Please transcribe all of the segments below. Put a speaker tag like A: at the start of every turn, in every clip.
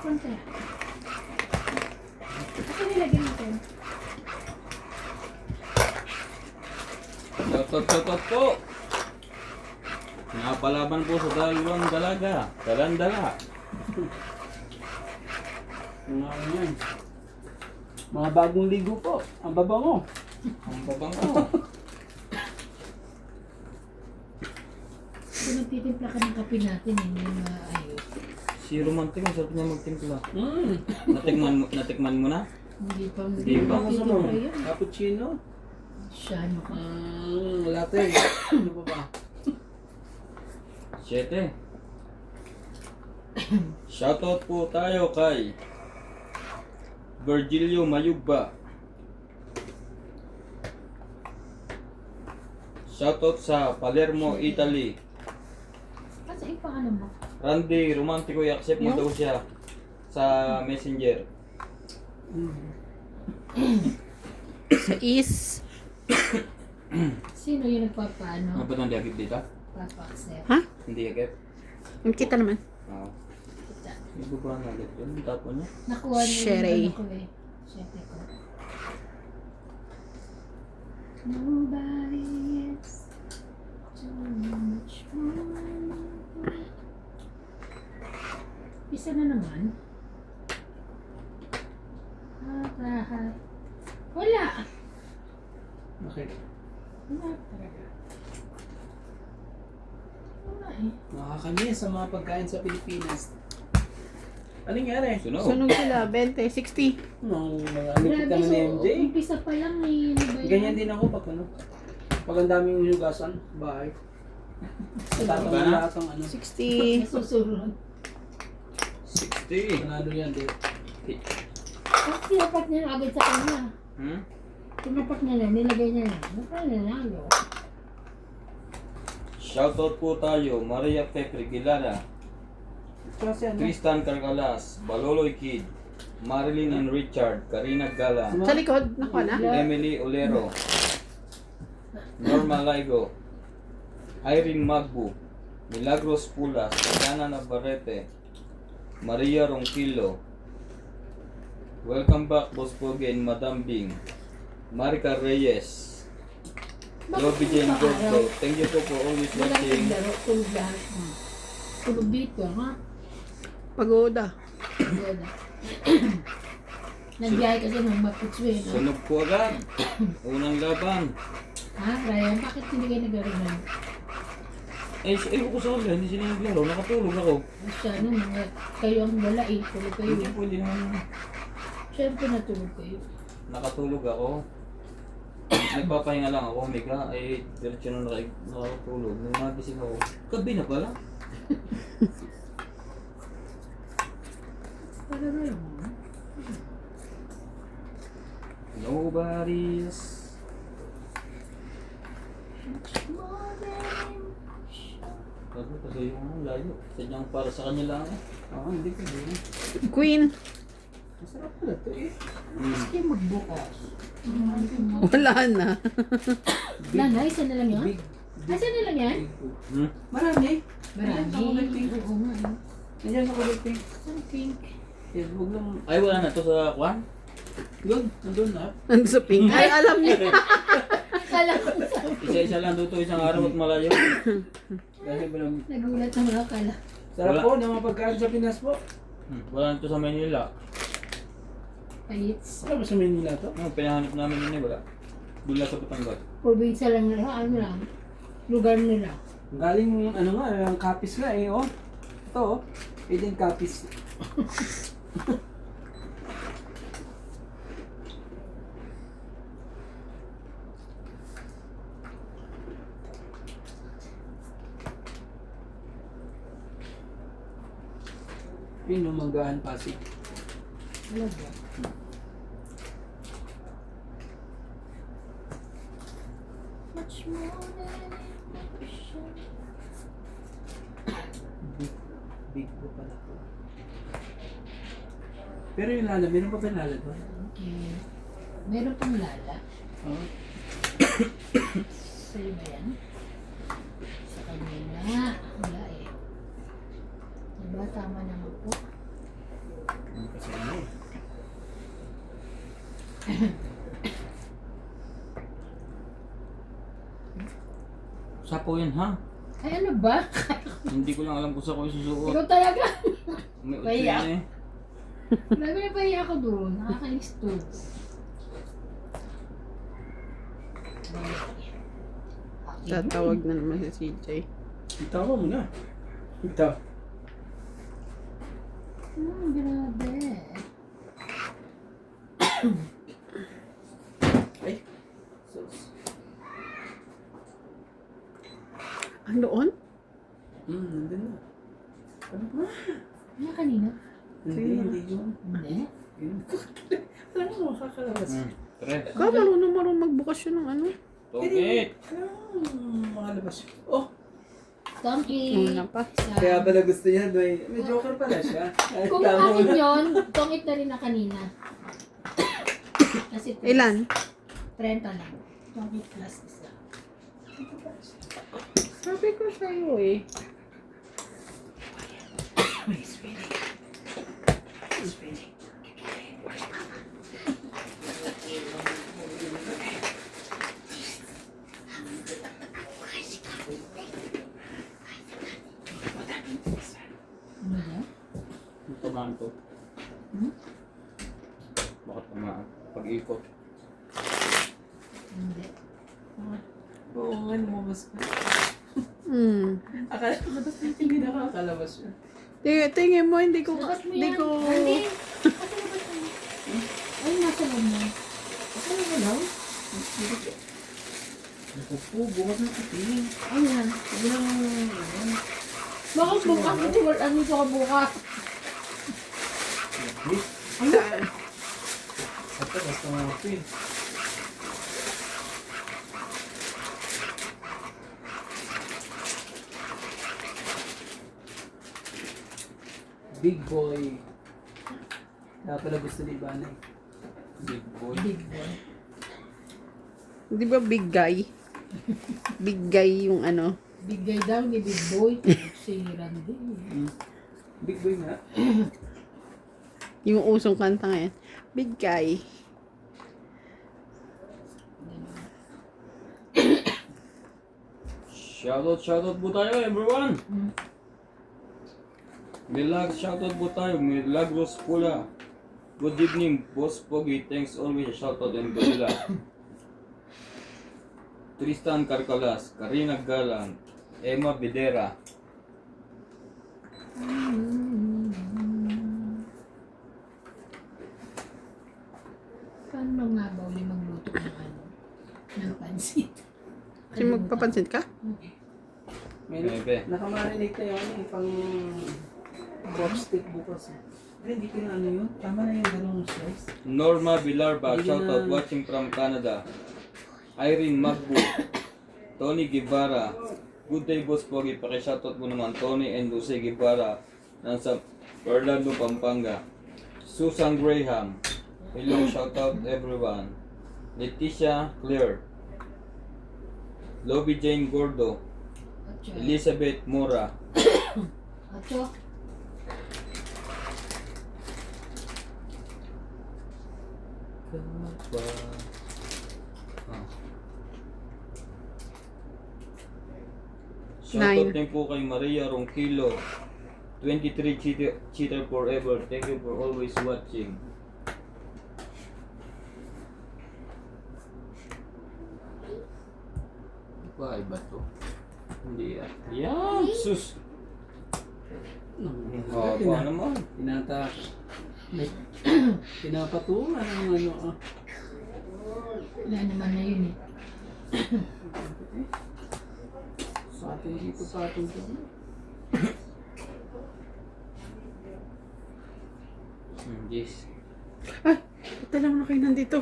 A: Konti. Kasi nilagyan natin.
B: Shoutout po. Napalaban po sa dalawang dalaga. Dalandala.
C: Ano yan? Mga bagong ligo po. Ang babango.
B: Ang babango.
A: Kung nagtitimpla ka ng kape natin, hindi maayos.
B: Si Romantic, ang sarap niya magtimpla.
C: Mm.
B: Natikman mo na?
A: Hindi pa
B: Hindi pa.
A: nagtitimpla yun.
C: Cappuccino.
A: Siya, maka.
C: Latte. Ano pa ba?
B: 7. Shoutout po tayo kay Virgilio Mayugba. Shoutout sa Palermo, Italy.
A: Kasi ipaano mo?
B: Randy Romantico, i-accept mo daw siya sa Messenger.
D: Sa is.
A: Sino yung nagpapaano?
B: Ano ba itong diagib dito?
A: Papa-accept.
D: Ha?
B: Hindi agad?
D: Kita naman.
B: Oo. Hindi ba na agad yun? Tapon niya?
A: Nakuha niyo
D: Sherry.
A: yung ano ko eh. Siyempre ko. Nobody is too much more. Isa na naman. Wala.
C: Bakit?
A: Wala talaga. Wala eh.
C: Nakakamiss sa mga pagkain sa Pilipinas. Anong nangyari?
B: Sunog.
D: Sunog sila, 20, 60.
C: Nung mga alipit
A: Grabe,
C: naman ni
A: so
C: MJ.
A: umpisa pa lang eh. Ano ba yan?
C: Ganyan din ako pag ano. Pag ang daming hinugasan, bahay. Tatang
B: Ba na?
C: lahat ng ano.
D: 60.
A: Susunod.
B: 60.
C: Panalo yan, di.
A: Tapos tinapat niya na agad sa kanya.
B: Hmm?
A: Tinapat niya na, nilagay niya na. Nakala nanalo.
B: Shoutout po tayo, Maria Pepre Gilara,
C: Kasi ano.
B: Tristan Carcalas, Baloloy Kid, Marilyn and Richard, Karina Gala,
D: Sa likod, nakuha na.
B: Emily Olero, Norma Laigo, Irene Magbu, Milagros Pulas, Diana Navarrete, Maria Ronquillo. Welcome back, Boss Pogi and Madam Bing. Marica Reyes. Lobby Jane Gordo. Thank you po for always
A: Wala
B: watching.
A: naglaro, tulog lahat. Tulog dito, ha?
D: Pagoda.
A: Wala. Nagbiyahe kasi ng Maputswe, no?
B: Sunog po agad. Unang laban.
A: Ha, Ryan, bakit hindi kayo naglaro na?
B: Ewan ko sa kanila, hindi sila naglaro. Nakatulog ako.
A: Siya na, mga kayo ang wala eh. Tulog kayo.
B: Hindi po, hindi naman.
A: Siyempre natulog kayo.
B: Nakatulog ako. Nagpapahinga lang ako, Mika. Ay, diretso na nakatulog. Nung nagising ako, gabi na pala.
A: Para na yun, ha?
B: Nobody's. Sabi kasi yung layo. Sadyang para sa kanya lang.
C: Oo, hindi ko din.
D: Queen.
C: Masarap pala ito eh.
A: Sige magbukas.
D: Wala na.
A: Nanay, isa na lang yan?
C: Big.
A: Ah, isa na lang yan?
B: Hmm?
C: Marami.
A: Marami. Oo nga. eh.
C: Nandiyan ako ulit eh.
A: Saan pink?
C: Yan, huwag lang.
B: Ay, wala na to sa kwan?
C: Doon, nandun na.
D: Nandun sa pink. Ay, alam niya.
A: Akala ko saan.
B: Isa-isa lang dito isang araw at malayo.
C: Dahil ba lang.
A: Nagulat naman ako, akala.
C: Sarap
B: Wala.
C: po ng mga pagkain sa Pinas po.
B: Wala na to sa Manila.
A: Payits.
C: Wala ba sa Manila to?
B: Ang pinahanap namin yun eh, wala. Doon lang sa Batangas.
A: Probinsya lang nila, ano lang. Lugar nila.
C: Galing, ano nga, ang kapis nga eh, oh. Ito oh. Ito yung kapis. Ayun, umanggahan Pasig.
A: Talaga. Much more than emotion.
C: Big po pala po. Pero yung lala, meron pa ba yung lala doon?
A: Okay. Meron pang lala.
C: Oo.
A: Sa'yo ba yan? Sa kanila. Wala eh. Diba? Tama naman po.
B: Sapo yan, ha?
A: Ay, ano ba?
B: Hindi ko lang alam kung saan ko isusuot.
A: Ikaw talaga.
B: May utso
A: Pahiya.
B: yan eh.
A: Grabe na pahiya ako doon. Nakakainis to.
D: Tatawag na naman si CJ.
C: Itawa mo na. Itawa.
A: Grabe.
C: Ay. Sus.
D: Andoon?
C: Nandun na. Ano ba?
A: Ano kanina?
C: Hindi yun.
A: Hindi.
C: Yun. Alam mo, makakalabas.
B: Tre.
D: Ka, marunong magbukas yun ng ano.
B: Tungit.
C: Makalabas yun. Oh!
A: Tongit.
D: Una pa.
C: Kaya pala gusto niya, may joker pala siya. Ay,
A: Kung
C: tama
A: akin
C: na.
A: yun, tongit na rin na kanina. Kasi
D: Ilan?
A: 30 lang. Tongit plus isa.
D: Sabi ko sa'yo eh.
A: Ano yan?
B: Ang tamaan to. Bakit tamaan? Pag-ikot.
A: Hindi.
C: Oo nga, lumabas pa. Akala ko hindi nakakalabas yun.
D: Tingin mo, hindi ko...
A: Labas mo
D: Hindi
A: yan.
D: ko...
A: Hindi. Kasi labas mo. Ay, nasa loob mo. Ano ba daw?
C: Ako po, bukas ng kating.
A: Ayan. Bakit bukas? Hindi wala nito ka bukas.
C: Ito, basta mga pin. Big boy. Kaya pala gusto ni Ivana eh.
B: Big boy.
A: Big boy.
D: Di ba big guy? Big guy yung ano.
A: Big guy daw, ni big boy. Si Randy.
C: Big boy nga.
D: Yung usong kanta ngayon. Big guy.
B: Shoutout po tayo everyone! Shoutout po tayo. Milagros Pula. Good evening, Boss Pogi. Thanks always. Shoutout and Gorilla. Tristan Carcalas. Karina Galang. Emma Bidera.
A: Paano nga ba uli magluto ng ano? Ng pansit?
D: Kasi magpapansin ka?
C: May
B: Bebe.
C: nakamarinate na yun eh, pang box steak bukas eh. Ay, hindi ko na ano yun. Tama na yung ganong size.
B: Norma Bilarba.
C: Hindi
B: Shoutout
C: na-
B: watching from Canada. Irene Magbu. Tony Guevara. Good day, Boss Pogi. Paki-shoutout mo naman Tony and Lucy Guevara. Nasa Orlando, Pampanga. Susan Graham. Hello, shoutout everyone. Leticia Claire. Lobby Jane Gordo.
A: Acho.
B: Elizabeth Mora.
A: Acho.
B: Shoutout
D: 9.
B: din po kay Maria Ronquillo. 23 cheater forever. Thank you for always watching. Iba to. Hindi yan. Yan! Sus! Haba naman.
C: Tinata. Pinapatungan ng ano ah.
A: Wala naman na yun eh.
C: Sa atin dito patong ko.
B: Yes.
D: Ay! Ito lang na kayo nandito.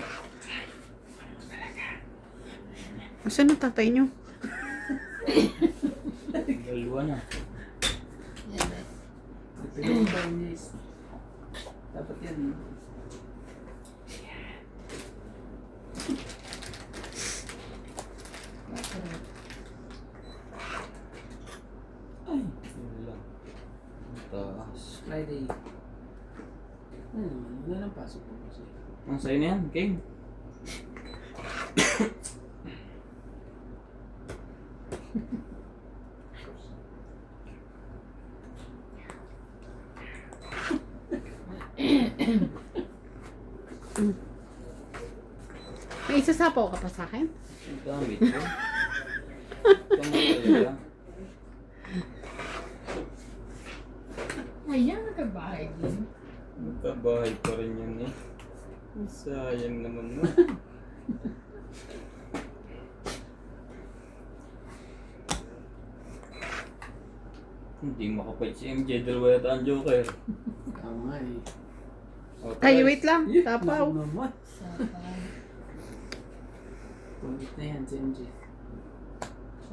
D: Asan ang tatay nyo?
B: Dalawa na.
A: Yan eh.
C: Ito yung Chinese. Dapat yan. Ay,
B: Yun lang. Taas.
C: Friday. Ano naman, wala nang pasok po kasi.
B: Ang sa'yo na yan, King.
D: May isasapaw ka pa sa akin?
B: Ang damit ko. Talaga.
A: Ayan, nagkabahay din.
B: Magkabahay pa rin yan eh. Ang sayang naman no. Hindi makapait si MJ, dalawa yata ang Joker.
C: Tama eh.
B: O,
D: Ay,
B: try.
D: wait lang. Tapaw.
C: Naku naman.
A: Sapay.
C: Tungit na yan si MJ.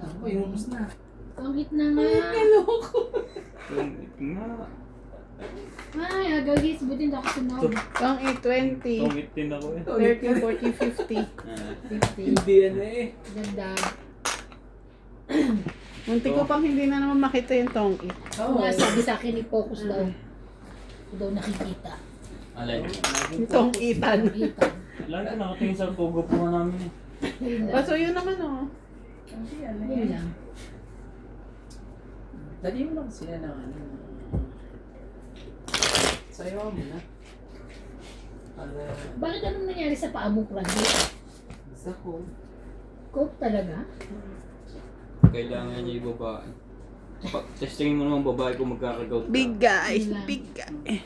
C: Ako,
A: Sapay.
C: inubos na.
A: Tungit na nga.
B: Tungit nga.
A: Ay, agagis. Buti hindi ako sumama.
D: Ang 820.
B: Tungit din ako eh.
D: 30, 40, 50.
B: Ah,
A: 50.
C: Hindi yan eh.
A: Dagdag.
D: Munti ko pang hindi na naman makita yung tongkit.
A: Oo nga, sabi sa akin, i-focus daw. Hindi daw nakikita.
B: alay.
D: Yung tongkitan.
A: Nakita.
B: Lagi ko nakatingin sa tugo po namin eh.
A: Yun lang.
D: Kaso yun naman oh.
A: Yun lang.
C: Dali mo lang sila ng ano. Sayo mo na. Para
A: Bakit anong nangyari sa paa mo, Frankie?
C: basta ko.
A: Coke talaga?
B: Kailangan niya ibaba. Testingin mo naman babae kung magkakagout ka.
D: Big guy.
A: Yun lang.
D: Big guy.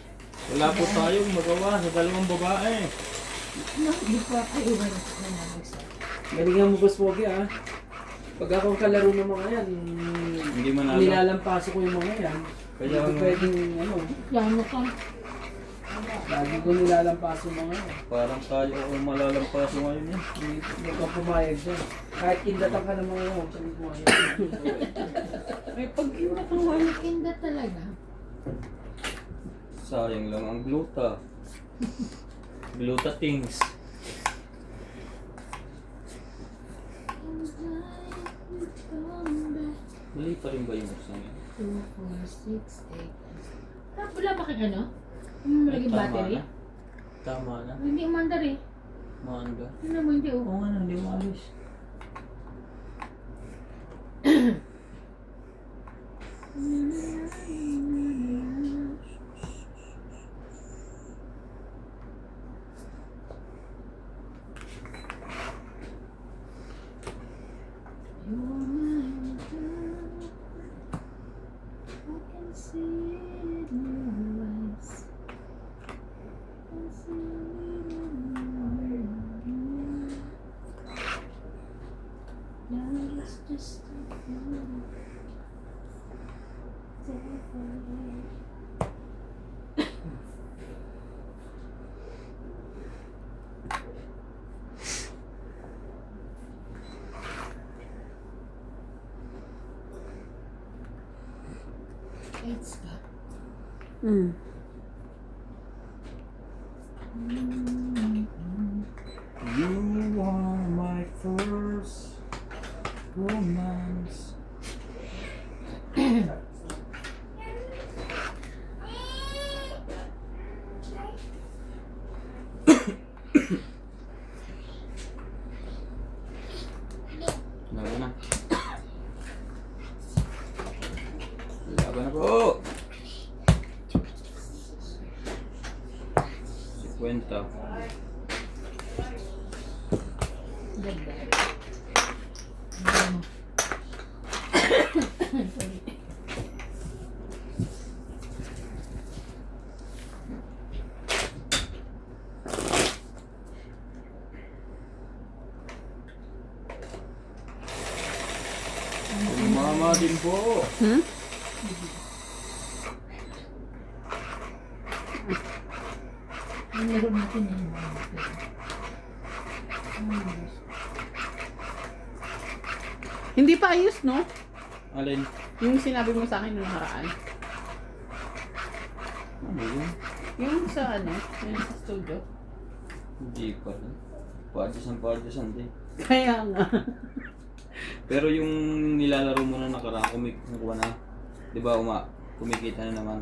B: Wala po tayong magawa sa dalawang babae.
A: No, hindi ko ayuhan na nabagsak.
C: Galingan mo Boss Pogi ah. Pag ako kalaro ng mga yan,
B: Hindi manalo.
C: nilalampaso ko yung mga yan.
B: Kaya
C: Hindi
B: nga.
C: pwedeng ano,
A: Yan ka.
C: lagi ko nilalampaso mga yan.
B: Parang tayo kung malalampaso ngayon eh.
C: Hindi ka pumayag dyan. Kahit kindatan ka ng mga yan, huwag kang pumayag.
D: May pag-iwa kang wala.
A: Kinda talaga.
B: Sayang lang ang gluta. Gluta things. Mali pa rin ba yung buksan niya?
A: 2, 4, 6, 8. Ah, wala pa kang ano? Yung malaging
B: Tama
A: battery?
B: na. Tama na.
A: Hindi umandar eh.
B: Maanda.
A: Yun naman hindi oh.
B: Oo nga na, hindi mo alis.
A: You are my love. I can see it in your eyes. I can see it in your eyes. Love is just a feeling. It's got
D: Mm.
B: You are my first romance. Laban na. Laban na po. 50.
A: dagdag.
B: Mama din po.
D: Hmm?
A: Ang laro natin yun.
D: Hindi pa ayos, no?
B: Alin?
D: Yung sinabi mo sa akin nung nakaraan.
B: Ano yun?
D: Yung sa ano, yung sa studio.
B: Hindi pa rin. Padyasan din.
D: Kaya nga.
B: Pero yung nilalaro mo na nakaraan, kumukuha na. Di ba kumikita na naman.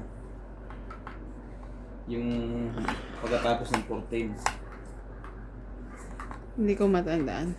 B: Yung pagkatapos ng 14.
D: Hindi ko matandaan.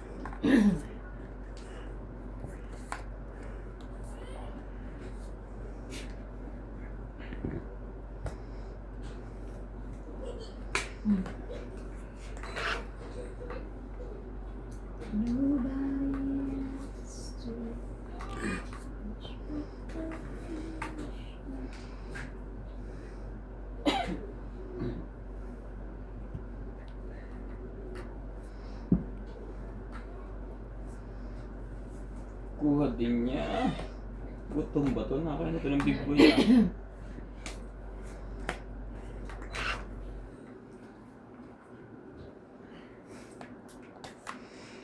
B: Kuha din niya. Gutom ba to? Nakain na to ng big boy ah.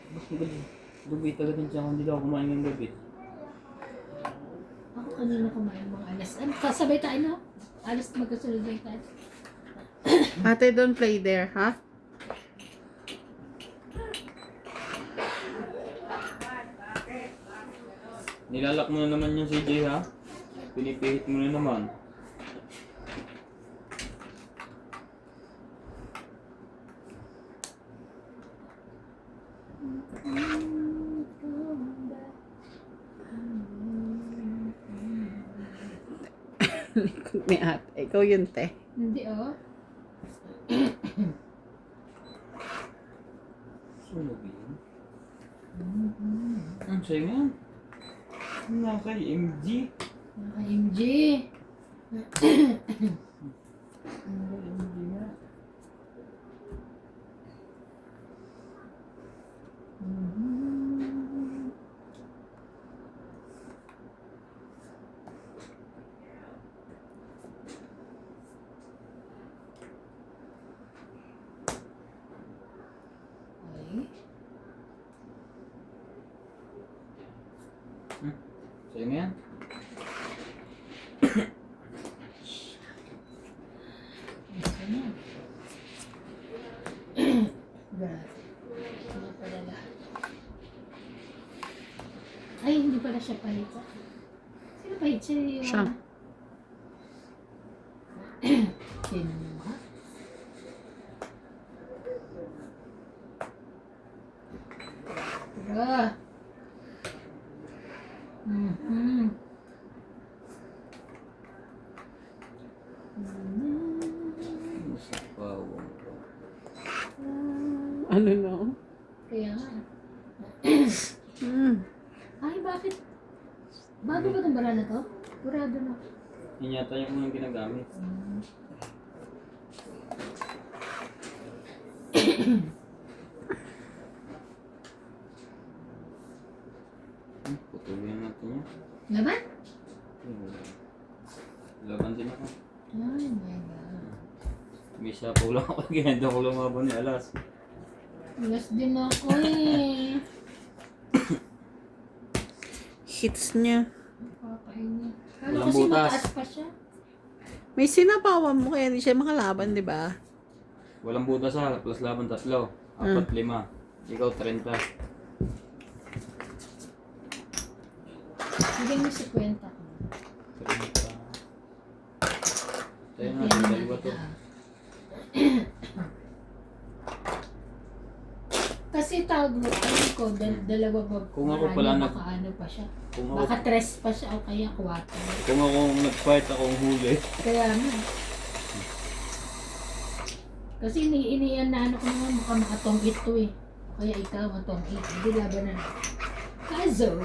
B: Mas magaling. Gabi talaga din siya kung hindi daw kumain ng gabi.
A: Ako kanina kumain mga alas. Ano, kasabay tayo no? Alas magkasunod na tayo.
D: Ate, don't play there, ha?
B: Nilalak mo na naman yung CJ ha? Pinipihit mo na naman.
D: Likod ni ate. Ikaw yun, te.
A: Hindi oh.
B: Sunog yun. Ang sa'yo nga. Nakay MG.
A: Naka-MG.
B: MG nga.
A: Ay.
B: Sa'yo nga yan.
A: Gusto niya. Grabe. Ano pala lahat? Ay, hindi pala siya pahit. Sino pahit? Siya.
D: Siya.
A: Kinuha. Tara.
B: Nasa pawang ko.
D: Ano na?
A: Kaya nga.
D: Hmm.
A: Ay, bakit? Bago ba itong bara na to? Kurado na.
B: Yun yata yung unang ginagamit. Putulin natin yan.
A: Laban?
B: Laban din ako.
A: Ay, my God.
B: May sapaw lang ako. Ganyan daw ko lumaban ni Alas.
A: Alas din ako eh.
D: Hits niya.
A: Nakakainit. Kala
B: Walang
A: kasi
B: butas.
A: mataas pa siya.
D: May sinapawan mo kaya di siya makalaban, di ba?
B: Walang butas ha. Plus laban 3. 4, 5. Ikaw 30.
A: Bigyan mo si kwenta ko.
B: 30. Tayo na.
A: Yan
B: Dalawa to.
A: Kasi tawag mo, ano ko, dalawa ba?
B: Kung ako
A: marami,
B: pala
A: baka ano pa siya.
B: Kung ako,
A: Baka tres pa siya o kaya 4.
B: kung ako nag-fight akong huli.
A: Kaya nga. Kasi iniiyan na ano ko naman, baka makatong ito eh. Kaya ikaw matong ito. Hindi laban na. Kaso,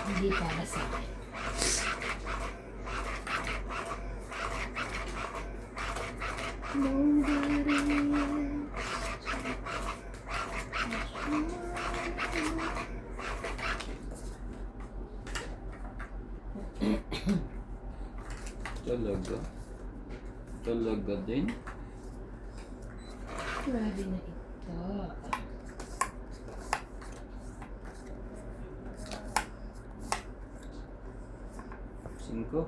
A: hindi para sa akin.
B: Talaga. Talaga din.
A: Grabe na ito.
B: 5.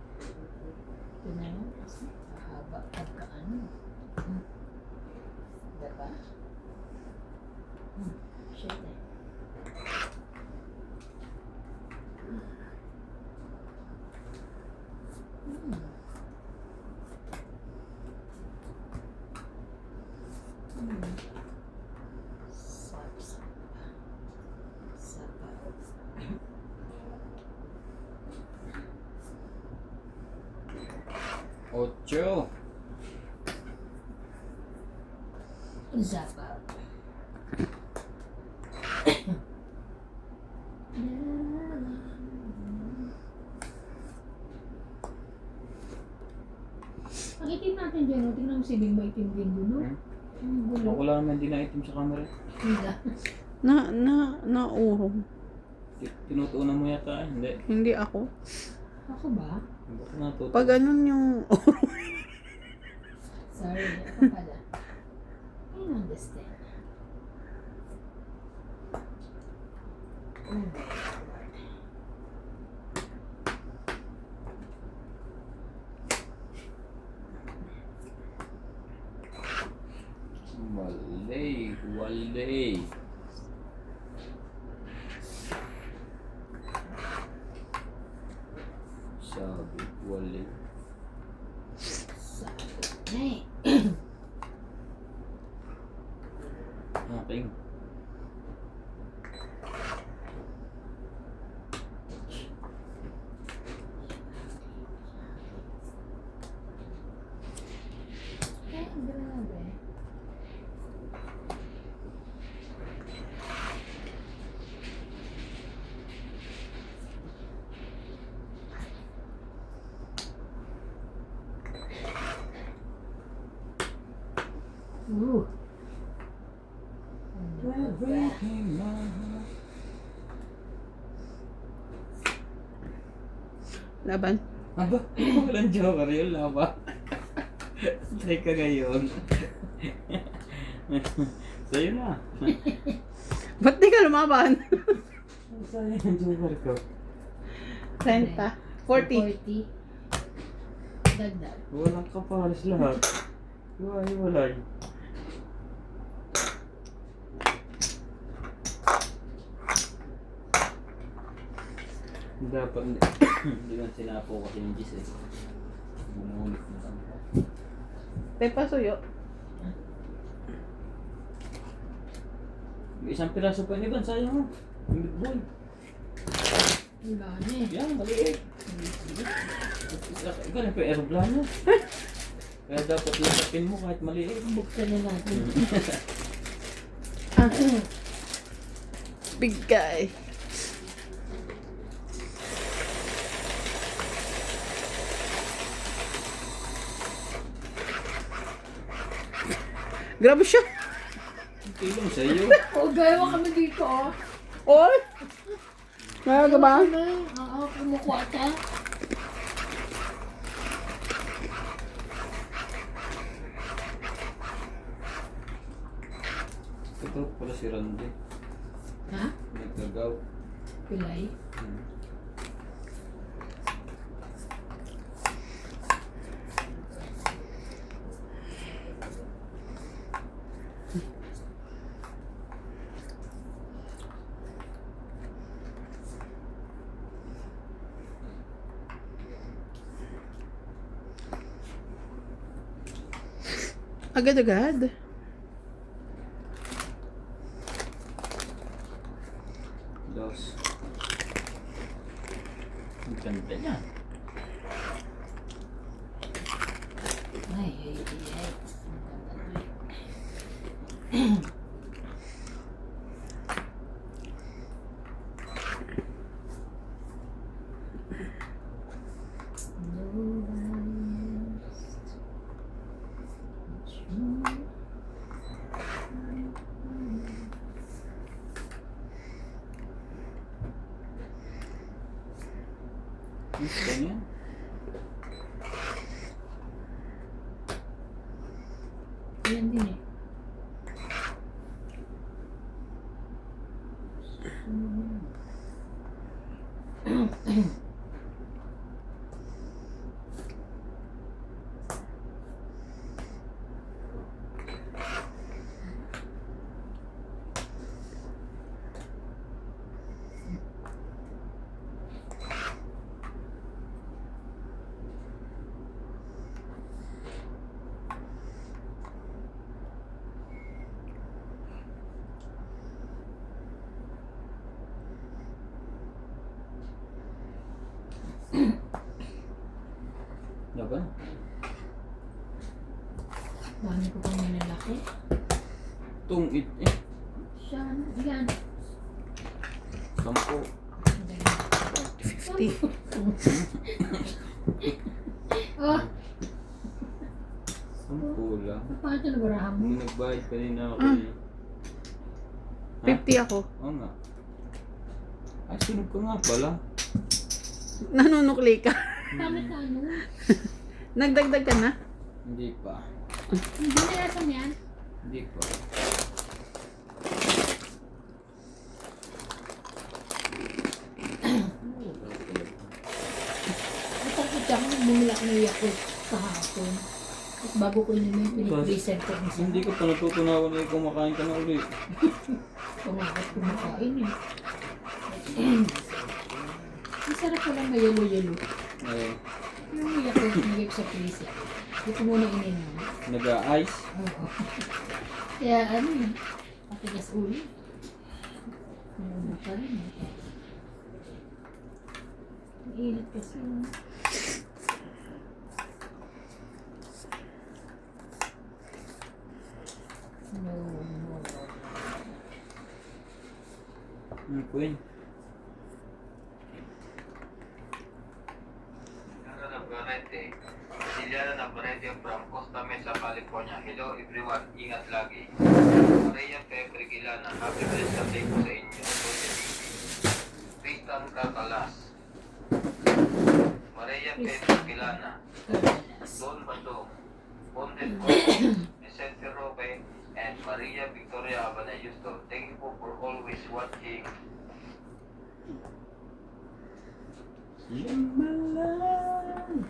A: Ito na yun. Kasi mahaba pagka ano. Diba? Shit eh.
B: Ocho.
A: Zapa. Ang itim natin dyan, no? Tingnan mo si Bing, maitim din doon, no?
B: Hmm?
A: Ang gulo.
B: Wala naman din na itim sa camera.
A: Hindi.
D: Naurong.
B: Tinutuunan mo yata, hindi.
D: Hindi ako.
A: Ako ba?
B: Bakit natutunan?
D: Pag ganun yung...
A: Sorry, ako pala. I don't understand. Oh my God.
B: Wale. Sabi, wale.
A: Hey.
B: Aking.
A: Ay, grabe. Ooh.
B: Breaking my heart.
D: Laban.
B: Aba, walang joker yun, laba. Teka ngayon. Sa'yo na.
D: Ba't di ka lumaban?
B: Sa'yo yung joker ko.
D: 30. 40.
A: 40. Dagdag.
B: Walang kapares lahat. Walay. Dapat hindi man sinapo kasi yung Gis eh. Umulit na kami.
D: Tay pasuyo.
B: May isang piraso pa ni Ivan, sayang mo. Yung big boy.
A: Wala na eh.
B: Yan, maliit. Ikaw na pa yung aeroplano. Kaya dapat lapapin mo kahit maliit.
A: Buksan na natin.
D: Big guy. Grabe siya.
B: Okay lang sa'yo.
A: Oh, gawa kami dito, oh.
D: Oy! Meron ka ba?
A: Oo, kumukuha ka.
B: Ito pala si Randy.
A: Ha?
B: Nagkagaw.
A: Pilay.
D: Agad-agad.
B: Dos. Ang ganda niya.
A: Ay, ay, ay, ay.
B: Gusto niya.
A: Yan din eh.
B: Laban.
A: Dami ko pang malalaki.
B: Tungit eh.
A: Siya, yan.
B: 10.
A: Ang galing.
D: 50.
A: Oh,
B: 10 lang.
A: paano ito nabarahan mo?
B: Nung nagbayad kanina ako
D: Ah.
B: eh.
D: 50 ako.
B: Oo nga. Ay, sunog ka nga pala.
D: Nanunukli ka.
A: Pamit na ano?
D: Nagdagdag ka na?
B: Hindi pa.
A: Hindi na yasan yan.
B: Hindi pa.
A: Natakot ako nung bumila ko ng Yakult kahapon. Tapos bago ko inumin, pinipresent ko ng
B: Hindi ko pa natutunawan na kumakain ka na ulit.
A: Tumakot kumakain eh. Ang sarap pa lang may yellow-yellow.
B: Ay,
A: Yung Yakult nagay ko sa preset. Hindi ko muna ininom.
B: nag-a-ice.
A: Oo. Kaya ano yun, patigas ulo. Ano pa rin eh. Ang init kasi. No, no.
B: Ano po yun?
E: Siliana Navarrete from Costa Mesa, California. Hello everyone, ingat lagi. Maria Pepe Gilana, happy birthday po sa inyo. Tristan Catalas. Maria Pepe Gilana. Don Bato. Pondes Vicente Roque, and Maria Victoria Abanayusto. Thank you for always watching.
B: Yamalan.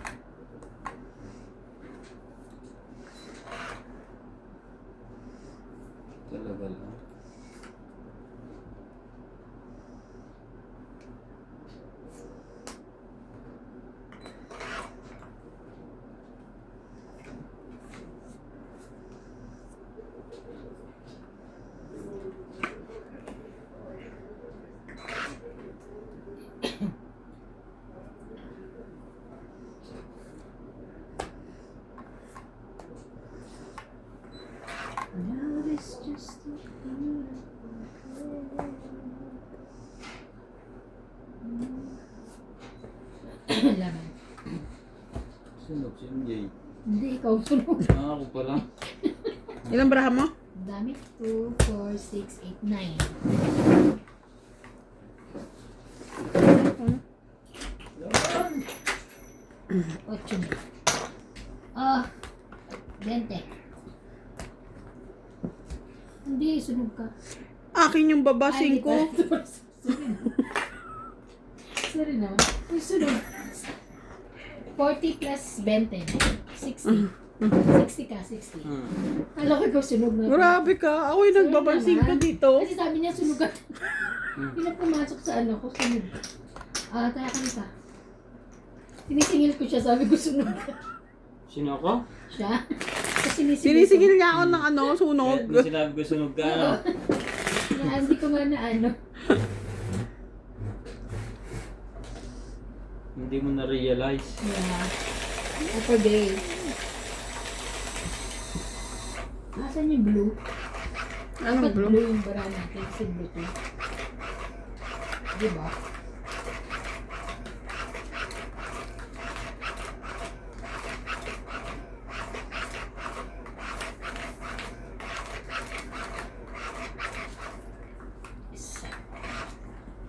B: Talaga lang.
A: Love is just a beautiful laman.
B: Sunog si MJ.
A: Hindi, ikaw sunod.
B: Ah, ako pala.
D: Ilang braha mo?
A: Ang dami. 2, 4, 6, 8, 9. Ocho na. Ah, 20. Hindi, sunog ka.
D: Akin yung babasing
A: Ay,
D: ko.
A: Sorry. Sorry naman. Uy, sunog. 40 plus 20. 60. 60 ka, 60. Alam ko ikaw sunog na.
D: Grabe ka. Ako yung nagbabasing ko dito.
A: Kasi sabi niya sunog ka. Pinag pumasok sa ano ko, sunog. Ah, kaya kanita. Sinisingil ko siya, sabi ko sunog ka.
B: Sino ako?
A: Siya? Kasi
D: Sinisigil niya ako ng ano, sunog.
B: Nung sinabi ko sunog ka, ano?
A: Na, hindi ko nga na ano.
B: Hindi mo na-realize.
A: Yeah. Upper grade. Asan yung blue?
D: Anong
A: Dapat
D: blue?
A: blue yung bara natin kasi Bluetooth. Diba?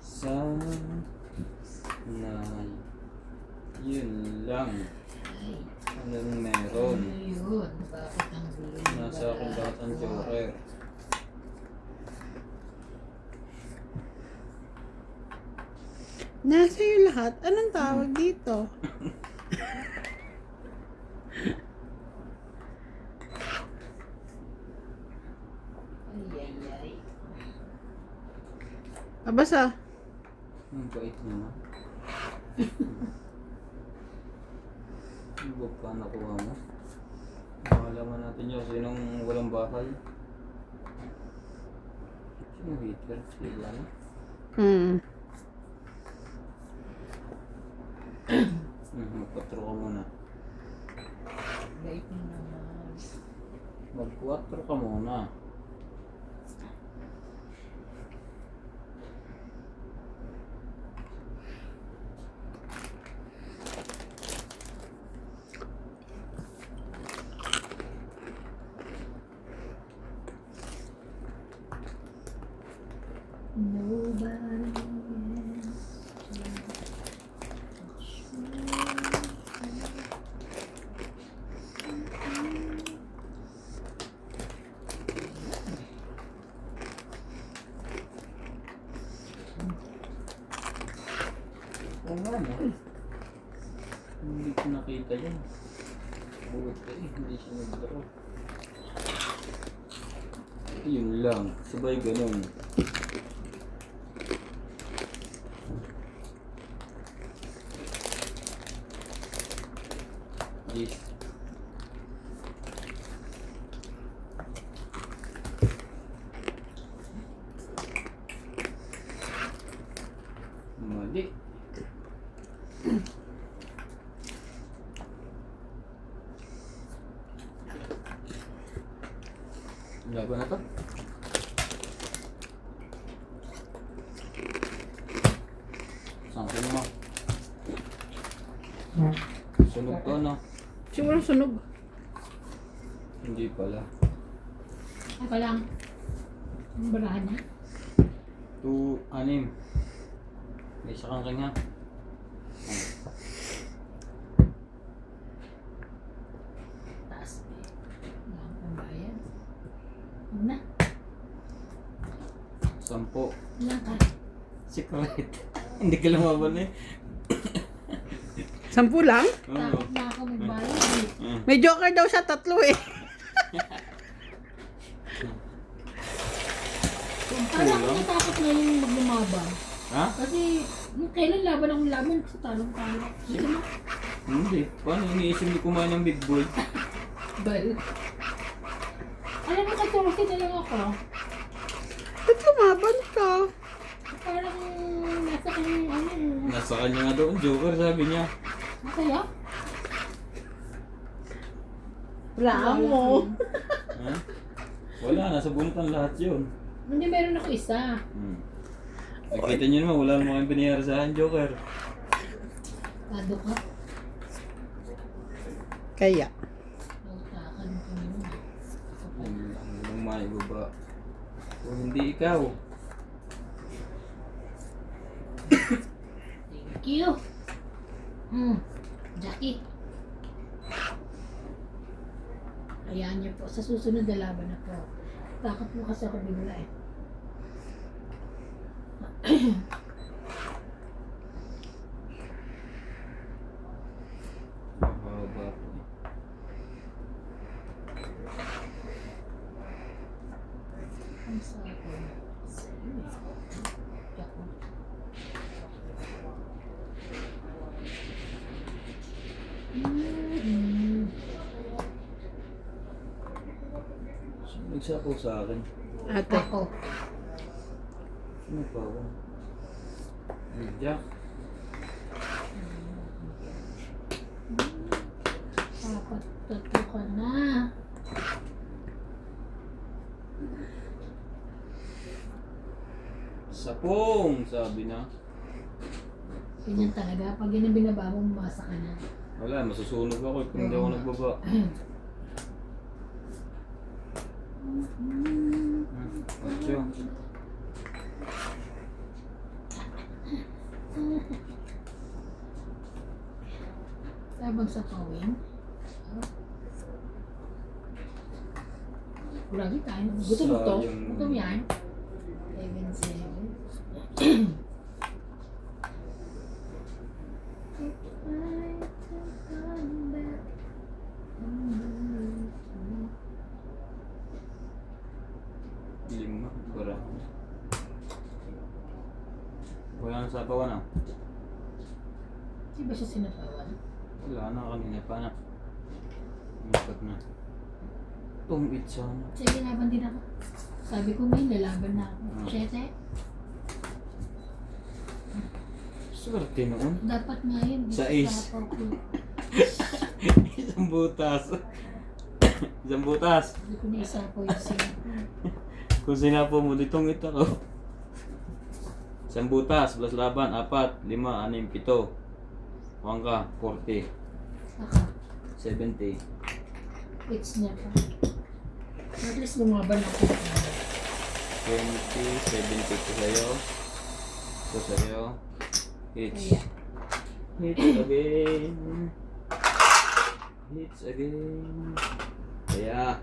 B: Sanay. Yun lang.
A: Ay,
B: Anong meron?
A: ano yun? Bakit ang blue yung
B: Nasa akin lahat ang
A: bara?
B: joker.
D: Nasa yung lahat. Anong tawag dito?
A: Ay, ay, ay.
D: Abasa.
B: Ang bait naman. Ang bog pa nakuha mo. Makalaman natin yun. Sinong walang bahay? Sino hater? Sila na. Magpatro ka muna.
A: Bait mo naman.
B: Mag-4 ka muna.
A: Nobody else.
B: Oo nga no. Hindi ko nakita yan. Buti hindi siya nag-draw. Yun lang, sabay ganun. Yes. Mali. Laban na to. Sangkin mo. Sunog to, no?
D: Siguro sunog.
B: Hindi pala.
A: Ako lang. Ang barahan niya.
B: 2, 6. May isa kang ring ha.
A: Taas. Wala akong pambayan. Huwag na.
B: 10.
A: Ilang ka?
B: Secret. Hindi ka lumaban eh.
D: 10 lang?
B: Oo.
A: Takot na ako magbayad.
D: May joker daw siya, 3 eh.
A: Parang ako natakot na yung maglumabang.
B: Ha?
A: Kasi nung kailan laban akong laban sa talong-talong. Gusto mo?
B: Hindi. Paano iniisip ni kumain ng big boy?
A: Bal. Alam mo, 14 na lang ako.
D: Ba't lumaban ka?
A: Parang nasa kanyang ano.
B: Nasa kanya nga doon, Joker, sabi niya.
A: Masaya?
D: Wala mo.
B: Ha? Wala, nasa bunutan lahat yun.
A: Hindi, meron ako isa.
B: Nakita niyo naman, wala namang kayong biniyara sa akin, Joker.
A: Tado ka.
D: Kaya.
A: Nautakan mo kami mo.
B: Ang lang maibaba. Kung hindi ikaw.
A: Thank you. Jackie. Hayaan niyo po. Sa susunod na laban na po. Takot mo kasi ako bigla eh.
B: Mahaba po.
A: Ang sa akin. Sa iyo. Ako.
B: Sino nagsapaw sa akin?
D: Ate.
A: Ako.
B: Sino pa ako? Ay, Jack.
A: Dapat tatlo ka na.
B: Sapong, sabi na.
A: Ganyan talaga. Pag yun ang binaba mo, umasa ka na.
B: Wala, masusunog ako kung hindi ako nagbaba. Ocho.
A: Sabang sa kawin. Grabe tayo. Gutom mo to?
B: Sayang.
A: Gutom yan? 7-7.
B: Lima, bara. Wala na sapawan ah.
A: Di ba siya sinapawan?
B: Wala na, kanina pa na. Mikat na. Tumit sana.
A: Sige, laban din ako. Sabi ko may lalaban na ako. Siyete,
B: Swerte noon.
A: dapat nga yun.
B: Sa ace.
A: Sapaw ko.
B: Isang butas. Isang butas.
A: Hindi ko naisapo yung sinapo.
B: Kung sinapo mo, ditong ito ko. Isang butas, plus laban, 4, 5, 6, 7. Huwag ka, 40,
A: Aka,
B: 70.
A: it's niya pa. At least lumaban ako.
B: 20, 70 ito sa'yo. Ito sa'yo. Hits.
A: Kaya,
B: Hits again. Hits again. Kaya,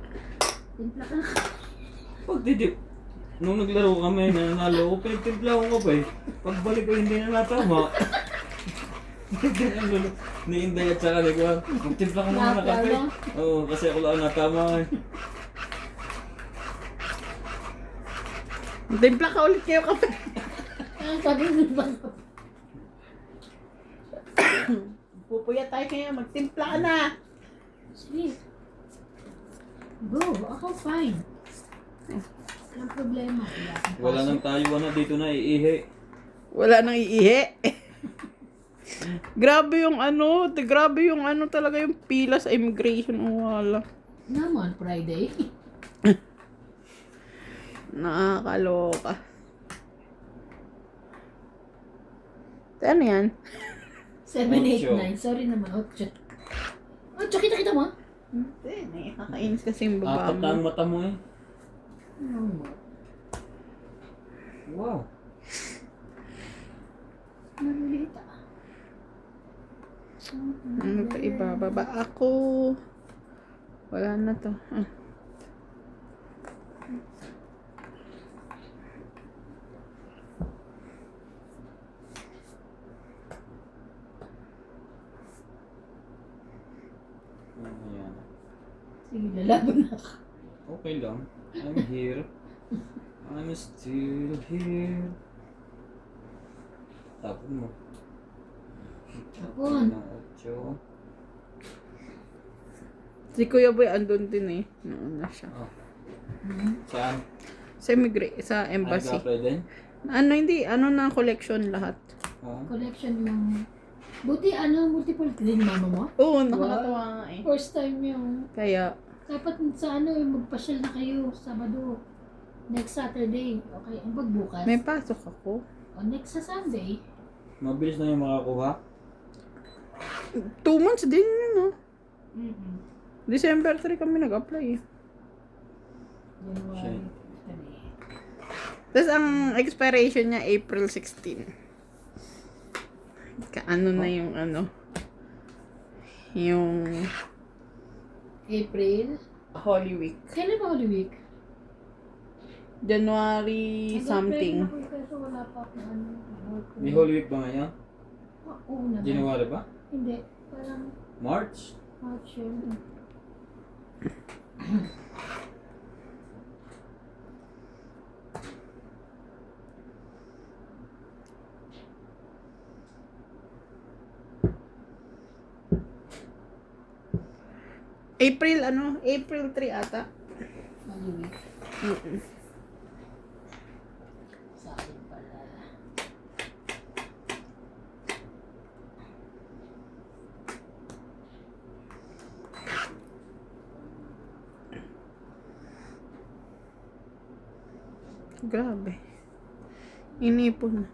A: timpla ka.
B: pag didip, nung naglaro kami, nanalo ko, pinagtimpla ko pa eh. Pagbalik ko hindi na natama. Ni Inday at saka ko, magtimpla ka muna na kape. Oo, kasi ako lang natama eh.
D: Timpla ka ulit kayo kape.
A: Ah, sabi mo ba?
D: Pupuya tayo kaya, magtimpla ka na.
A: Sige. Go, ako fine. Walang problema.
B: Wala nang tayo na dito na iihi.
D: Wala nang iihi. Grabe yung ano talaga yung pila sa immigration. Wala.
A: Naman, Friday.
D: Nakakaloka. Ano yan?
A: 7, 8, 9. Sorry naman. 8. 8, kita mo?
D: Hindi, nakakainis kasi yung baba
B: Apat na ang
D: mo.
B: mata mo eh.
A: No.
B: Wow.
A: Malulita.
D: Ano pa ibababa ako? Wala na to. Ah.
B: Ano yan?
A: Sige, lalaban na ako.
B: Okay lang. I'm here. I'm still here. Tapon mo.
A: Tapon.
B: Ng 8.
D: Si Kuya Boy andun din eh. Nauna siya.
B: Oh. Saan?
D: Sa embassy.
B: Nag-apply din?
D: Hindi. Ano na collection lahat.
B: Oh.
A: Collection yung... Buti multiple din mama mo?
D: Oo, nakakatawa nga eh.
A: First time yung...
D: Kaya,
A: Dapat sa magpasyal na kayo Sabado. Next Saturday. Okay, ang pagbukas.
D: may pasok ako.
A: O next sa Sunday.
B: Mabilis na yung makakuha?
D: 2 months din yun, no?
A: Mm-hmm.
D: December 3 kami nag-apply eh.
A: January.
D: Tapos ang expiration niya April 16. Kaano na yung yung
A: April.
D: Holy Week.
A: Kailan ba Holy Week?
D: January something.
A: Nag-apply na ako, Pero wala pa akong work.
B: May Holy Week ba ngayon?
A: Oo naman.
B: January ba?
A: Hindi. Parang
B: March?
A: March yun.
D: April 3 ata.
A: Holy Week.
D: Mm-mm.
A: Sa akin pala.
D: Grabe. Inipon na.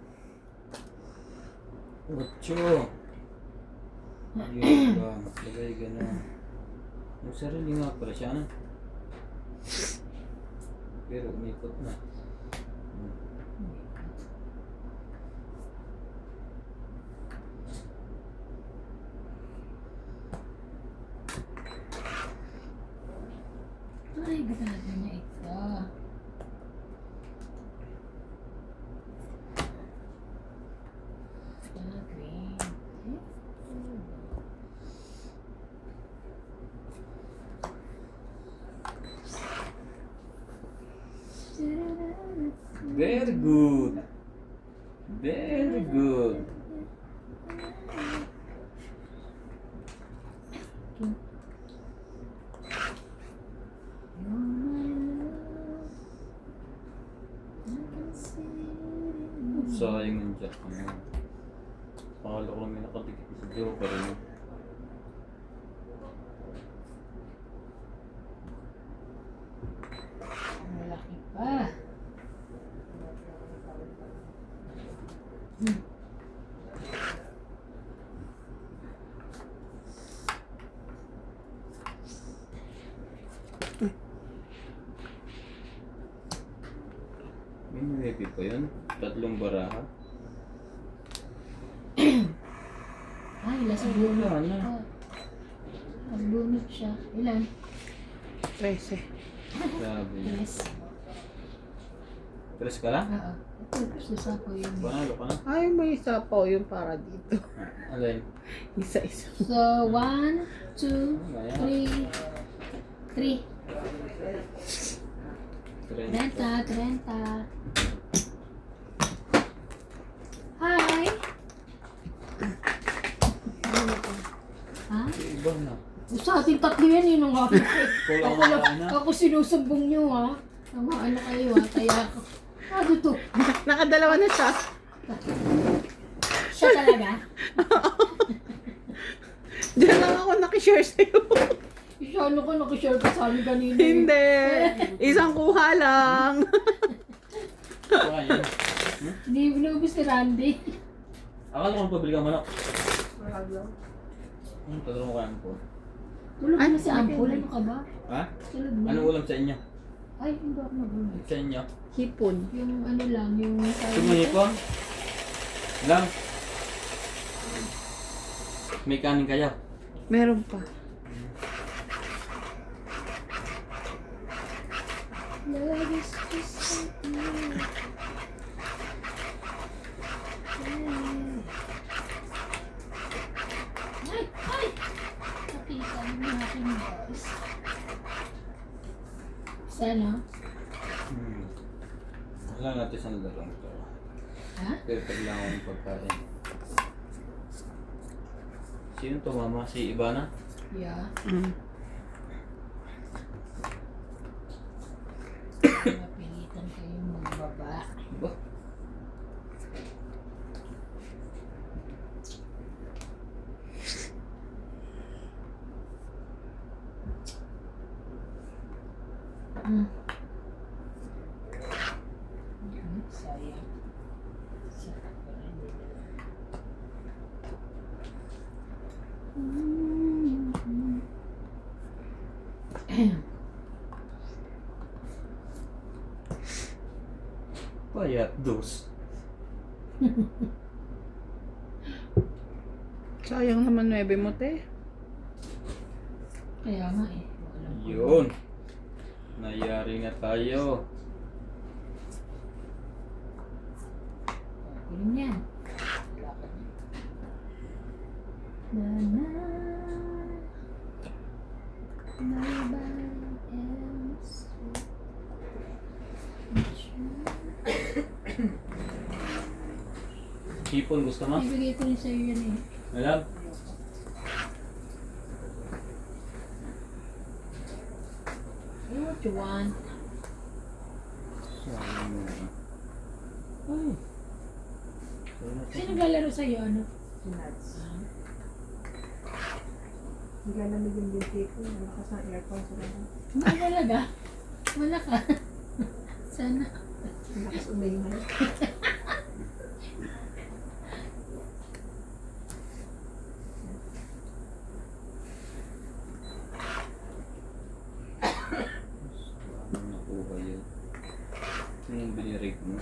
B: 8. Yun ba? Lagay gano'n. Yung sarili nga pala siya na. Pero umikot na.
A: Ay, grabe na ito. Green.
B: Very good. Very good. Sayang yung jack mo. Pakala ko lang may nakadikit sa Joker. May nuebe pa yun? Tatlong baraha?
A: Ay, last bunot.
B: Wala na.
A: Oh. Last bunot siya. Ilan?
D: 13.
B: Sabi niya.
A: Yes.
B: Tres ka lang?
A: Oo. Ito, gusto sa ko yun.
B: Panalo ka na?
D: Ay, may isa pa yung para dito.
B: Alin?
D: Isa-isa.
A: So, 1, 2, 3. 3. 30, 30. Hi! Ha?
B: Iba na.
A: Sa ating tatlo yan, yun ang kapit ko.
B: Kulang
A: Ako, lang,
B: na.
A: ako sinusumbong nyo ha. Tama, ano kayo ha, kaya ako. Ano to?
D: Nakadalawa na siya.
A: Siya talaga?
D: Diyan lang ako nakishare sa'yo.
A: Siya, ano ko, nakishare ka sa amin kanina. eh.
D: Hindi. Isang kuha lang.
B: Baka yun.
A: Hindi binubis ni Randy.
B: Akala ko pabili ka manok. Tatlo mo kaya po.
A: Tulog
D: Ay,
A: na si Ampol. Ano ka ba?
B: Ha?
A: Tulog na.
B: Anong ulam sa inyo?
A: Ay, hindi ako nagulog.
B: Sa inyo?
D: Hipon.
A: Yung ano lang, yung...
B: Sumihipon? Lang? May kanin kayo?
D: Meron pa.
A: Love is just like you. Ay! Ay! Nakita mo yung aking boss. Sana?
B: Wala natin sa nalarang to.
A: Ha?
B: Pero lang akong pagkain. Sino to mama? Si Ivana?
A: Yeah.
D: Mm.
A: Mapilitan kayong magbaba.
B: Ba?
A: Hmm. Sayang. Sarap pa rin nila.
B: Payat dos.
D: Sayang naman 9 mo, te.
A: Kaya nga eh. Walang
B: Yun. Nayari na tayo.
A: kuling yan. Lakad niya. Na na nobody else.
B: Hipon gusto mo?
A: Ibigay ko rin sa'yo yan eh.
B: Alam?
A: Hey, what you want? Ay, sino naglalaro sa'yo? Ano?
F: Hindi ka namin yung binti ko. Malakas na aircon sa lang.
A: Hindi talaga. Wala ka. Sana.
F: Malakas umingay.
B: Ano nakuha yun? Anong binirig mo?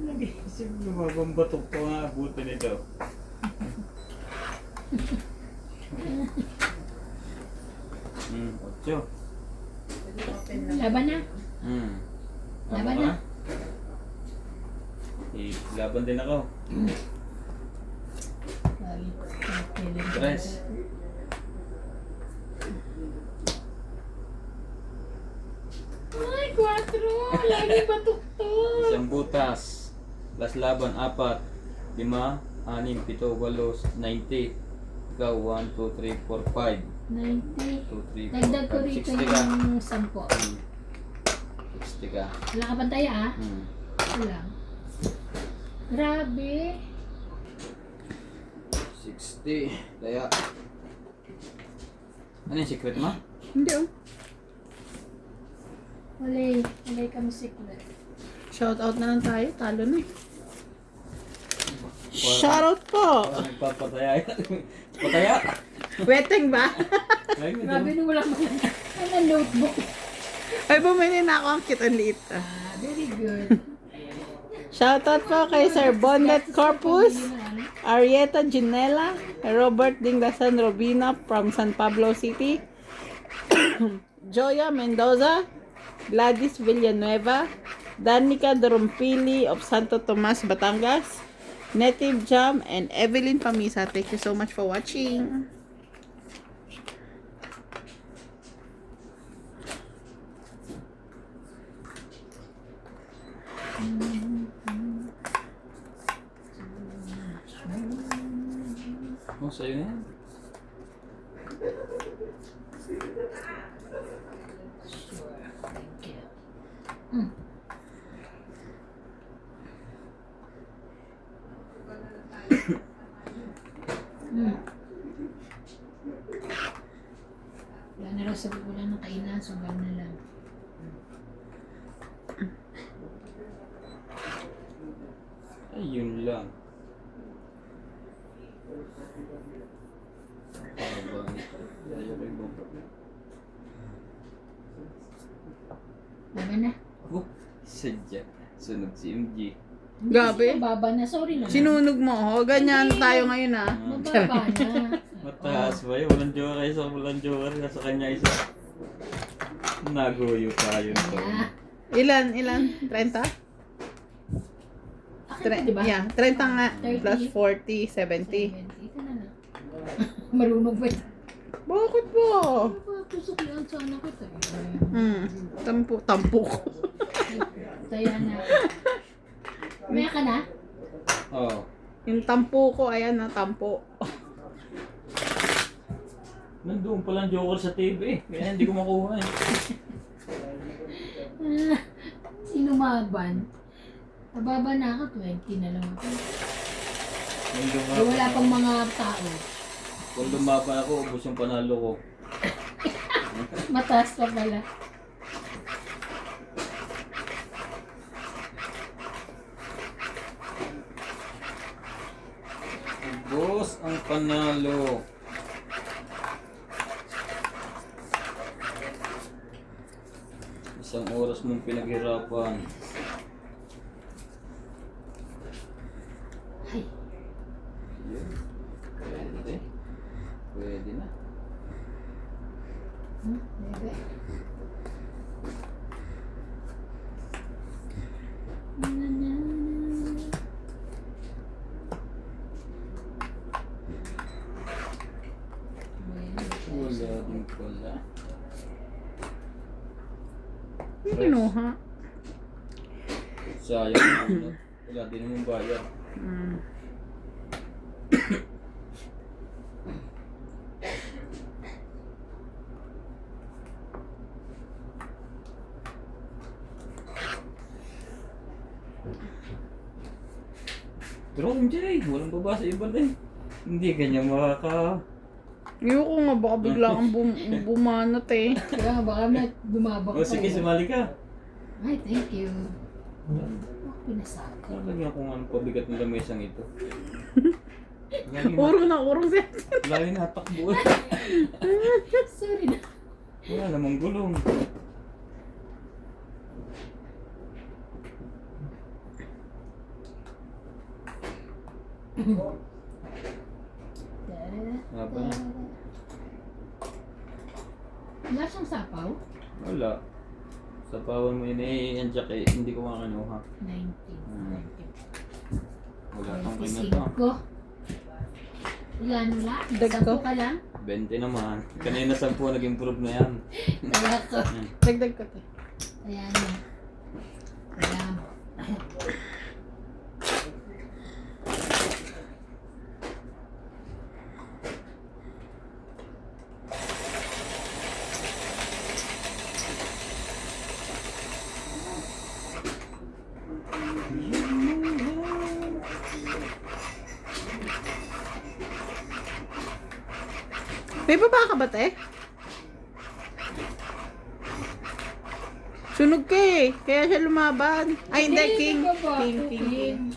B: Nag-iisip lumabang batok pa nga abutin nito. Otso.
A: Laban na.
B: Tama
A: Laban
B: ka
A: na.
B: Laban din ako.
A: Lagi. Kailan ka
B: Tres.
A: Ay, 4! Lagi batuktok!
B: Isang butas. Last laban, 4, 5, 6, 7, 8, 90. Ikaw, 1, 2, 3, 4, 5.
A: 90.
B: 2, 3, 4,
A: Dagdag ko
B: 5,
A: rito
B: 60 ka.
A: yung 10.
B: 60 ka.
A: Wala ka pantaya ah?
B: Hmm.
A: Wala. Grabe.
B: 60. Kaya. Ano yung secret mo?
D: Hindi oh.
A: Walay ka musikla.
D: Shout out na lang tayo. Talo na eh. Shout out po!
B: Nagpapataya. Pataya!
D: Weteng ba?
A: Grabe nung wala man. Ano notebook?
D: Ay, bumili na ako ang cute ang liit.
A: Ah, very good.
D: Shoutout po kay Sir Bonnet Corpus, Arieta Ginela, Robert Dinglasan Robina from San Pablo City, Joya Mendoza, Gladys Villanueva, Danica Dorumpili of Santo Tomas, Batangas, Native Jam, and Evelyn Pamisa. Thank you so much for watching.
B: Oh, sa'yo na yan.
A: Sure. Thank you. Wala na raw sa wala ng kainan, sugal na lang.
B: Ay, yun lang.
A: Tama na.
B: Oh, sadya. Sunog si MG.
D: Gabi.
A: Mababa na, sorry na.
D: Sinunog mo ako. Ganyan tayo ngayon ah.
A: Mababa na.
B: Mataas ba yun? Walang jowa isa, walang jowa rin. Sa kanya isa. Nagoyo tayo to.
A: Ah,
D: Ilan? 30?
A: akin diba?
D: Yeah, 30 nga.
A: 30.
D: Plus 40, 70.
A: Ito na na. Marunong ba ito?
D: Bakit ba?
A: Tusuklian sana kita.
D: Tampo ko.
A: Taya na. May ka na?
B: Oo.
D: Yung tampo ko, ayan na, tampo.
B: Nandun palang joker sa TV. Kaya hindi ko makuha eh.
A: Sinumaban. Nababa na ako, 20 na lang ako.
B: Nandun nga.
A: Eh, wala pang mga tao.
B: Kung lumaban ako, ubos yung panalo ko.
A: Mataas pa pala.
B: Ubos ang panalo. Isang oras mong pinaghirapan.
A: Ay,
B: Yun. Pwede. Pwede na.
A: bebe. Na, na, na.
B: Wala din pala.
D: Yung kinuha.
B: Sayang naman. Wala din naman bayad. Pero MJ, walang baba sa iba din. Hindi kanya makaka...
D: Ayoko nga, baka bigla kang bumanat eh.
A: Kaya baka may bumabak
B: O sige, sumali ka.
A: Ay, thank you. Ako pinasaka.
B: Talaga kung anong pabigat ng lamesang ito.
D: Urong siya.
B: Lagi natakbo.
A: Sorry na.
B: Wala namang gulong. Haba na.
A: Wala siyang sapaw?
B: Wala. Sa pawan mo yun eh, yan jack eh, hindi ko makakinuha.
A: 19.
B: Wala kang kinuha.
A: 25. Ilan wala?
D: Dagko.
A: 10 ka lang?
B: 20 naman. Kanina 10 nag-improve na yan.
A: Kaya ko.
D: Dagdag ko to.
A: Ayan na. Ayan.
D: May baba ka ba, te? Sunog ka eh. Kaya siya lumaban. Ay, hindi, king. King.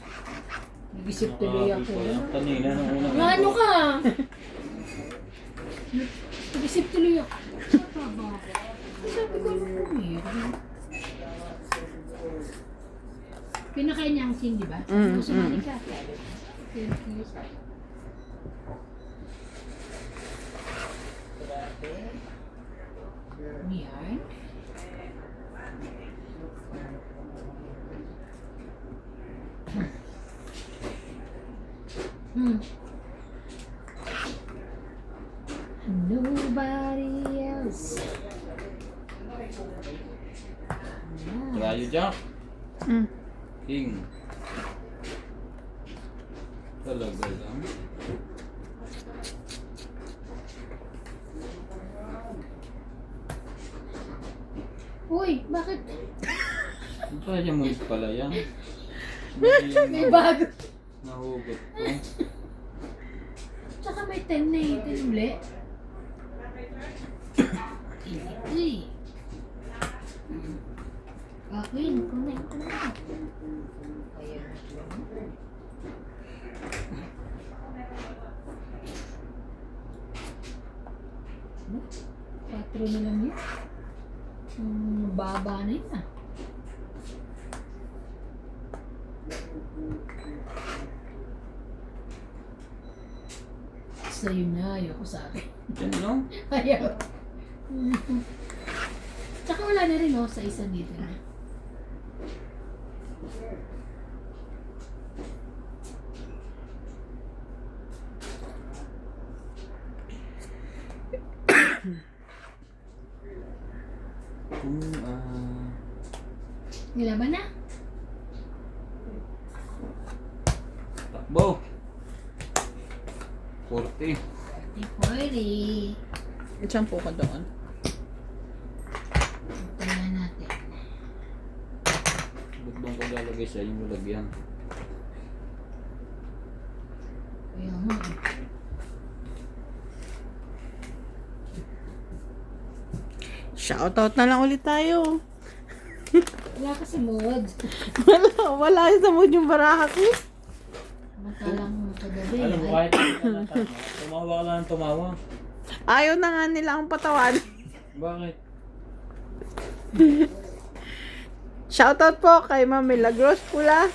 A: Nag-isip tuloy ako.
B: Kanina, nung una.
A: Ano ka? Nag-isip tuloy ako. Saka ba? Sabi ko, ano po meron? Pinakain niya ang king, di ba? Sumali ka. Thank you. Yan. Nobody else.
B: Tayo, Jack.
D: Mm.
B: King. Talaga lang.
A: Uy, bakit?
B: Kaya mo pala yan. Hindi
A: May
B: yan
A: bago.
B: nahugot ko.
A: Tsaka may 10 na eh. 10 uli. Hindi. Akin, connect ko na. Ayan. Ano? 4 na lang yun. Baba na yun ah. Sa'yo na, ayoko sa akin.
B: Yan, no?
A: Ayaw. Tsaka wala na rin, oh, sa isa dito na. Nilaban na?
B: Takbo. 40.
A: 40.
D: Isang po ka doon.
A: Tingnan natin.
B: Ba't doon ko lalagay sa yung lagyan?
A: Kaya mo eh.
D: Shoutout na lang ulit tayo.
A: Wala ka sa mood.
D: Wala sa mood yung baraha ko.
A: Matalang kagabi.
B: Alam mo, kahit tumawa ka lang tumawa.
D: Ayaw na nga nila akong patawan.
B: Bakit?
D: Shoutout po kay Ma'am Milagros Pula,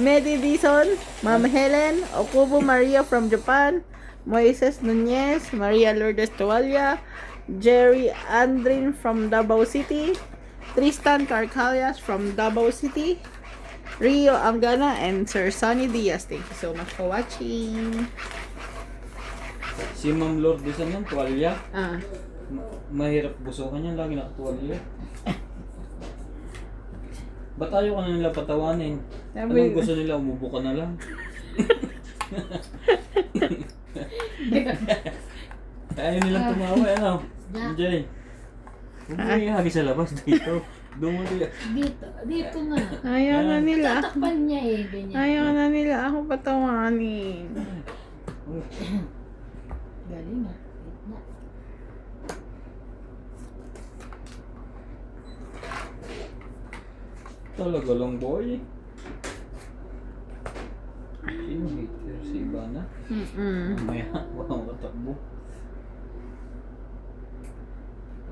D: Medi Dizon, Ma'am Helen, Okubo Maria from Japan, Moises Nunez, Maria Lourdes Tualia, Jerry Andrin from Davao City, Tristan Carcalias from Davao City, Rio Angana, and Sir Sonny Diaz. Thank you so much for watching.
B: Si Ma'am Lourdes yan, tuwalya. Mahirap busukan yan, lagi nakatuwalya. Ba't ayaw ka na nila patawanin? Anong gusto nila, umubo ka na lang? Ayaw nilang tumawa, ano? Jay, huwag mo ihagi sa labas dito. Dumuli.
A: Dito nga.
D: Ayaw na nila.
A: Tatakpan niya eh, ganyan.
D: Ayaw na nila ako patawanin.
A: Galing ah. Wait na.
B: Talaga lang, boy. Sino hater? Si Ivana? Mamaya, walang katakbo.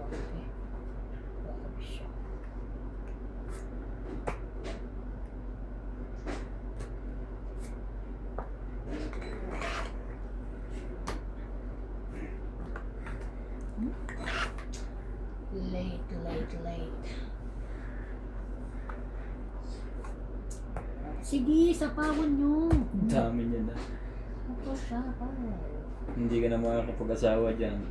A: Okay. Grabe siya. Late. Sige, sapawan nyo.
B: Ang dami niya na.
A: Ako, sapaw.
B: Hindi ka na makakapag-asawa dyan.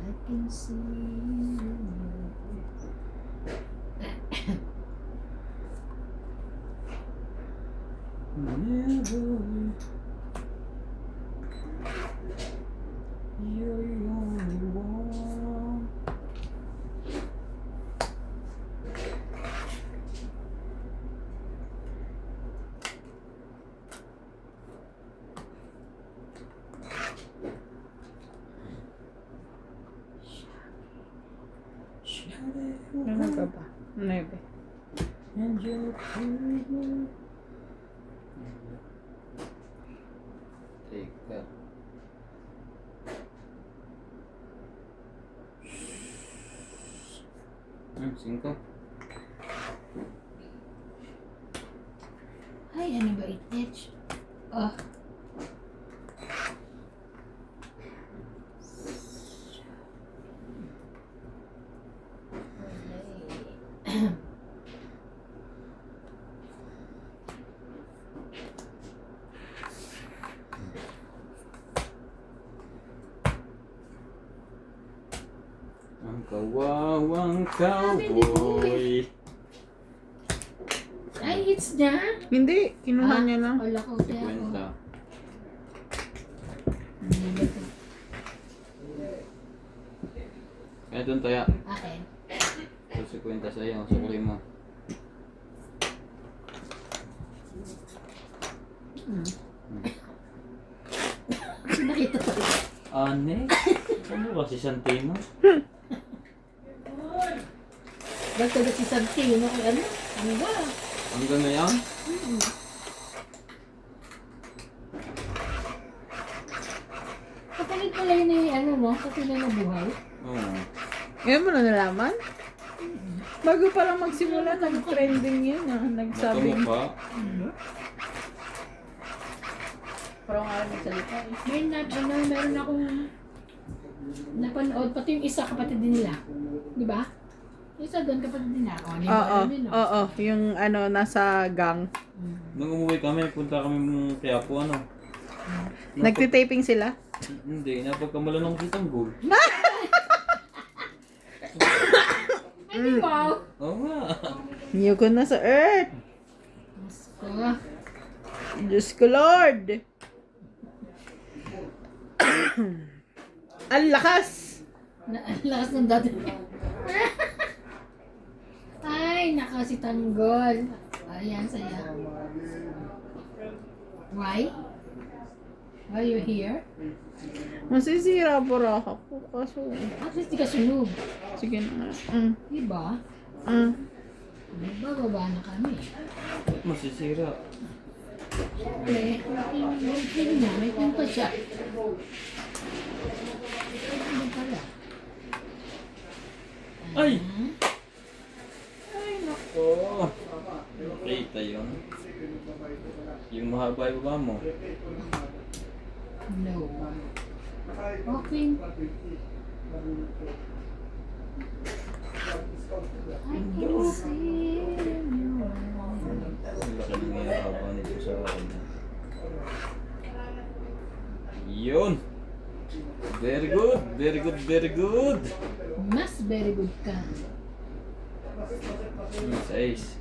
A: I can see you.
B: You're the only one.
D: Ano ka ba? Nebe.
B: And you're pretty. Teka. Singko.
A: Ay, ano ba it? Oh.
B: Ang kawawang cowboy.
A: Ay, hits niya?
D: Hindi, kinuha niya lang.
A: Wala ko kaya ako.
B: Kwenta. Kaya doon tayo.
A: Akin.
B: So, si kwenta sa'yo. Sukuli mo.
A: Nakita ko.
B: Ane? Ano kasi Santino?
A: Basta na si Santino. Ano? Ano ba?
B: Hanggang ngayon?
A: Kapatid pala yun eh, ano no? Kapatid na buhay.
B: Oo.
D: Ngayon mo na nalaman? Bago pa lang magsimula, nag-trending yun. Nagsabing,
B: Makamukha.
D: parang alam yung salita eh.
A: Meron akong napanood, pati yung isa kapatid din nila. Di ba? Yung isa doon kapatid din nila. O, hindi mo
D: Oo,
A: alam yun, no?
D: oo. Yung ano, nasa gang.
B: Nung umuwi kami, punta kami ng Quiapo, ano?
D: Nagtitaping sila.
B: Hindi, napagkamalan ng kitang goal.
A: Ay, wow!
B: Oo nga.
D: New ko na sa earth.
A: Mas ko.
D: Diyos ko, Lord. Ang lakas.
A: Ang lakas ng dati. Ay, nakasitanggol. Ayan, saya. Why? Why you here?
D: Masisira po ako kaso.
A: At least di ka sunog.
D: Sige na.
A: Diba? Bababa na kami.
B: Masisira.
A: Siyempre, may pin na. May pin pa siya. Ano pala?
B: Ay! Ay, nako. Kita yun. Yung mahaba yung baba mo.
A: No. Okay. I can see you.
B: Ang laki ng mahaba nito sa akin. Yun! Very good! Very good! Very good!
A: Mas very good ka.
B: Ace.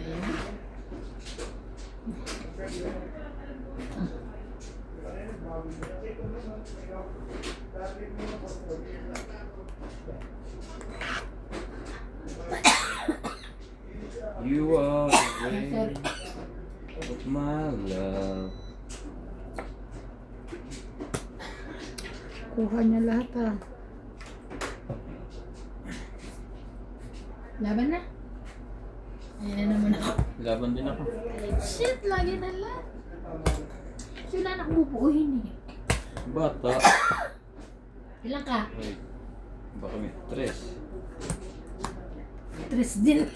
A: Ayan.
B: You are the way
A: Sorry.
B: of my love.
D: Kuha niya lahat ah.
A: Laban na. Ayan na naman ako.
B: Laban din ako.
A: Shit, lagi na lang. Sila anak bubuuhin eh.
B: Bata.
A: Ilan ka?
B: Wait. Baka may 3.
A: Tres din.
B: 3,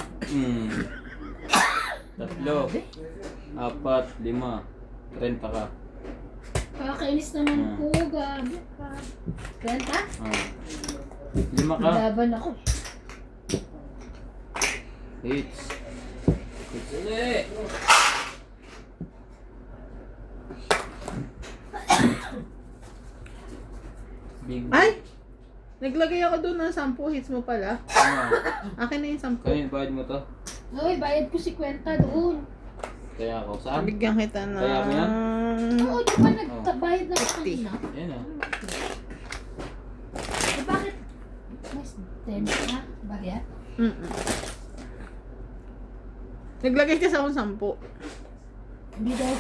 B: 4, 5, 30 ka.
A: Kakainis naman po. Gabi ka. Renta?
B: 5 ka.
A: Laban ako.
B: Hits. Hits ulit. Big.
D: Ay! Naglagay ako doon ng 10 hits mo pala. Akin na yung 10.
B: Kanina, bayad mo to?
A: Uy, bayad ko 50 doon.
B: Kaya ako. Saan?
D: Bigyan kita ng...
B: Kaya mo yan?
A: Oo, di ba nagbayad na ako kanina?
B: Yan ah.
A: Eh, bakit? Mas 10 ha? Bayad?
D: Naglagay ka sa akong 10.
A: Hindi daw.